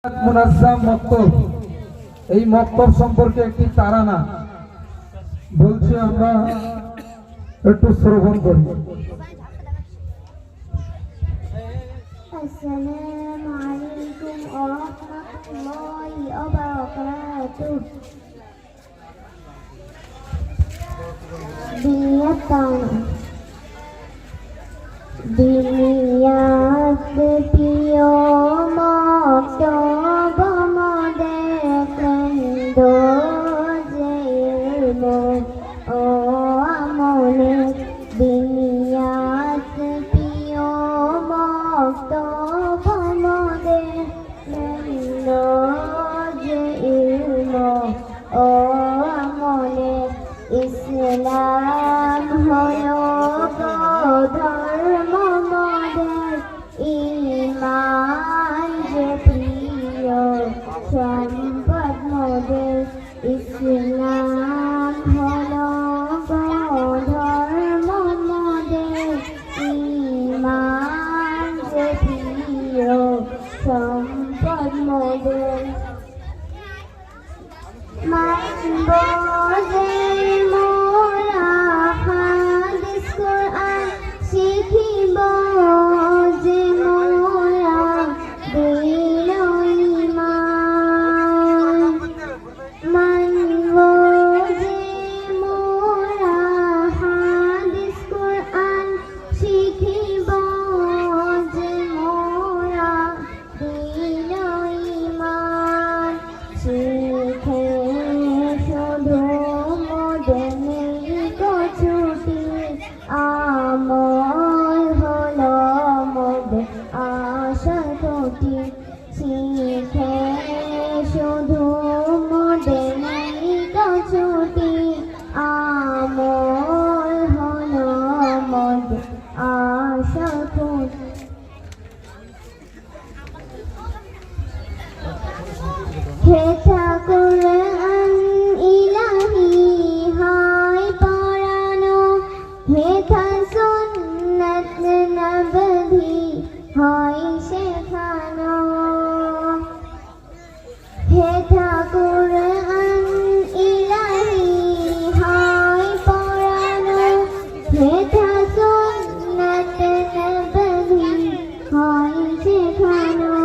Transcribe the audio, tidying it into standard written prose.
মুনাজ্জাম মক্তব, এই মক্তব সম্পর্কে একটি তারানা বলছি, আমরা একটু শ্রবণ করি। আসসালামু আলাইকুম ওয়া রাহমাতুল্লাহি ওয়া বারাকাতুহু। দিনিয়াত প্রিয় মক্তব আমাদের কেন্দ্র যে ও আমলে দিনিয়াত প্রিয় মক্তব আমাদের কেন্দ্র যে ও আমলে ইসলাম হলো ধর্ম মদের ঈমান যে প্রিয় সম্পদ মদের ইসলাম হলো ধর্ম মদের ঈমান যে প্রিয় সম্পদ মদের মানব যে মোরা হাদিস কোরআন শিখিব যে মোরা দিন ঈমান মানব যে মোরা হাদিস কোরআন শিখিব যে মোরা দিন ঈমান শিখে শুধু মোদের নেই কছুটি আমল হলো মোদের আশা কোটি শিখে শুধু মোদের নেই কছুটি আমল হলো মোদের আশা কোটি হে ঠাকুরান ইলাহি হায় পরানো হে সুন্নাত নববী হয় শেখানো হে ঠাকুরান ইলাহি হায় পরানো হে সুন্নাত নববী হয় শেখানো